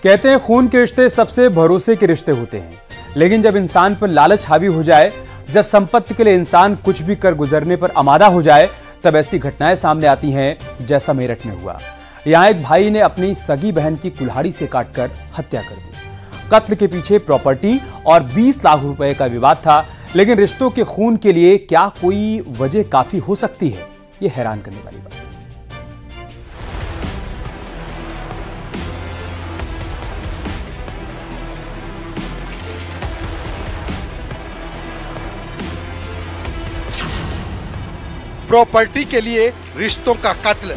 कहते हैं खून के रिश्ते सबसे भरोसे के रिश्ते होते हैं, लेकिन जब इंसान पर लालच हावी हो जाए, जब संपत्ति के लिए इंसान कुछ भी कर गुजरने पर आमादा हो जाए, तब ऐसी घटनाएं सामने आती हैं जैसा मेरठ में हुआ। यहां एक भाई ने अपनी सगी बहन की कुल्हाड़ी से काटकर हत्या कर दी। कत्ल के पीछे प्रॉपर्टी और 20 लाख रुपए का विवाद था, लेकिन रिश्तों के खून के लिए क्या कोई वजह काफी हो सकती है? यह हैरान करने वाली बात है। प्रॉपर्टी के लिए रिश्तों का कत्ल।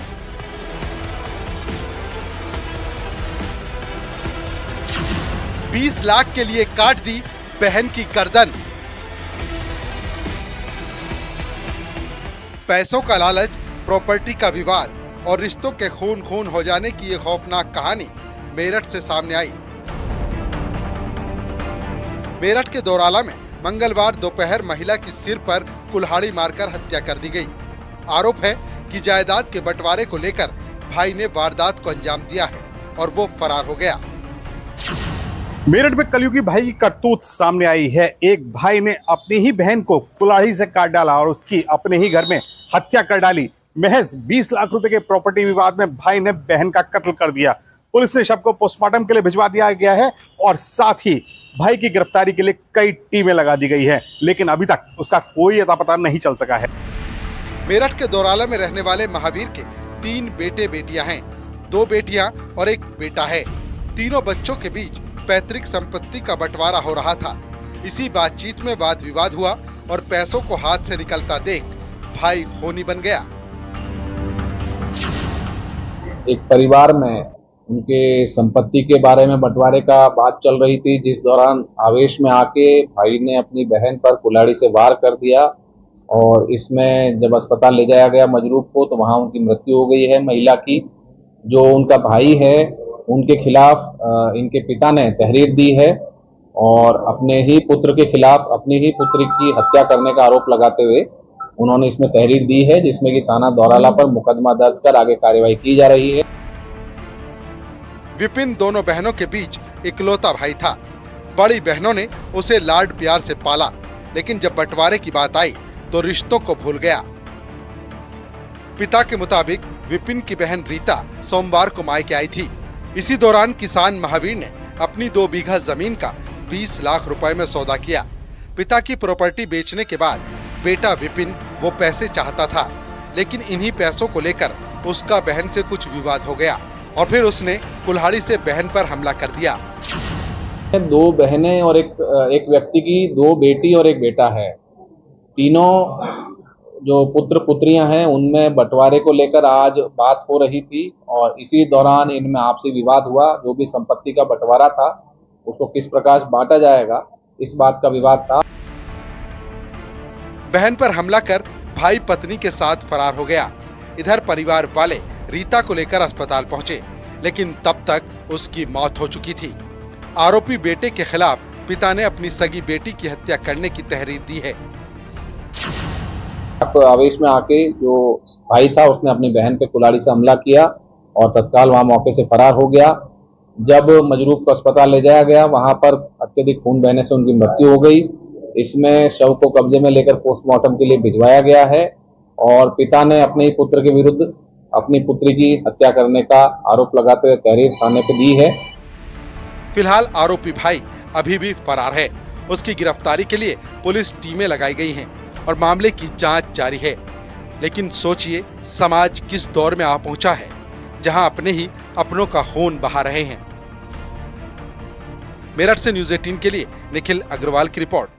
$20 लाख के लिए काट दी बहन की गर्दन। पैसों का लालच, प्रॉपर्टी का विवाद और रिश्तों के खून खून हो जाने की ये खौफनाक कहानी मेरठ से सामने आई। मेरठ के दोराला में मंगलवार दोपहर महिला की सिर पर कुल्हाड़ी मारकर हत्या कर दी गई। आरोप है कि जायदाद के बंटवारे को लेकर भाई ने वारदात को अंजाम दिया है और वो फरार हो गया। मेरठ में कलयुगी भाई की करतूत सामने आई है। एक भाई ने अपनी ही बहन को कुल्हाड़ी से काट डाला और उसकी अपने ही घर में हत्या कर डाली। महज 20 लाख रुपए के प्रॉपर्टी विवाद में भाई ने बहन का कत्ल कर दिया। पुलिस ने शव को पोस्टमार्टम के लिए भिजवा दिया गया है और साथ ही भाई की गिरफ्तारी के लिए कई टीमें लगा दी गई है, लेकिन अभी तक उसका कोई अता पता नहीं चल सका है। मेरठ के दोराला में रहने वाले महावीर के 3 बेटे बेटियां हैं। 2 बेटियां और 1 बेटा है। तीनों बच्चों के बीच पैतृक संपत्ति का बंटवारा हो रहा था। इसी बातचीत में वाद विवाद हुआ और पैसों को हाथ से निकलता देख भाई खूनी बन गया। एक परिवार में उनके संपत्ति के बारे में बंटवारे का बात चल रही थी, जिस दौरान आवेश में आके भाई ने अपनी बहन पर कुल्हाड़ी से वार कर दिया और इसमें जब अस्पताल ले जाया गया मजरूब को, तो वहां उनकी मृत्यु हो गई है महिला की। जो उनका भाई है उनके खिलाफ इनके पिता ने तहरीर दी है और अपने ही पुत्र के खिलाफ अपनी ही पुत्री की हत्या करने का आरोप लगाते हुए उन्होंने इसमें तहरीर दी है, जिसमें कि थाना दोराला पर मुकदमा दर्ज कर आगे कार्रवाई की जा रही है। विपिन दोनों बहनों के बीच इकलौता भाई था। बड़ी बहनों ने उसे लाड प्यार से पाला, लेकिन जब बंटवारे की बात आई तो रिश्तों को भूल गया। पिता के मुताबिक विपिन की बहन रीता सोमवार को मायके आई थी। इसी दौरान किसान महावीर ने अपनी 2 बीघा जमीन का 20 लाख रुपए में सौदा किया। पिता की प्रॉपर्टी बेचने के बाद बेटा विपिन वो पैसे चाहता था, लेकिन इन्हीं पैसों को लेकर उसका बहन से कुछ विवाद हो गया और फिर उसने कुल्हाड़ी से बहन पर हमला कर दिया। 2 बहनें और एक व्यक्ति की 2 बेटी और 1 बेटा है। तीनों जो पुत्र पुत्रियां हैं उनमें बंटवारे को लेकर आज बात हो रही थी और इसी दौरान इनमें आपसी विवाद हुआ। जो भी संपत्ति का बंटवारा था उसको किस प्रकार बांटा जाएगा, इस बात का विवाद था। बहन पर हमला कर भाई पत्नी के साथ फरार हो गया। इधर परिवार वाले रीता को लेकर अस्पताल पहुंचे, लेकिन तब तक उसकी मौत हो चुकी थी। आरोपी बेटे के खिलाफ पिता ने अपनी सगी बेटी की हत्या करने की तहरीर दी है। आवेश में आके जो भाई था उसने अपनी बहन पे कुल्हाड़ी से हमला किया और तत्काल वहां मौके से फरार हो गया। जब मजरूब को अस्पताल ले जाया गया, वहां पर अत्यधिक खून बहने से उनकी मृत्यु हो गई। इसमें शव को कब्जे में लेकर पोस्टमार्टम के लिए भिजवाया गया है और पिता ने अपने ही पुत्र के विरुद्ध अपनी पुत्री की हत्या करने का आरोप लगाते हुए तहरीर थाने पर दी है। फिलहाल आरोपी भाई अभी भी फरार है। उसकी गिरफ्तारी के लिए पुलिस टीमें लगाई गई हैं और मामले की जांच जारी है। लेकिन सोचिए समाज किस दौर में आ पहुंचा है, जहां अपने ही अपनों का खून बहा रहे हैं। मेरठ से न्यूज़ 18 के लिए निखिल अग्रवाल की रिपोर्ट।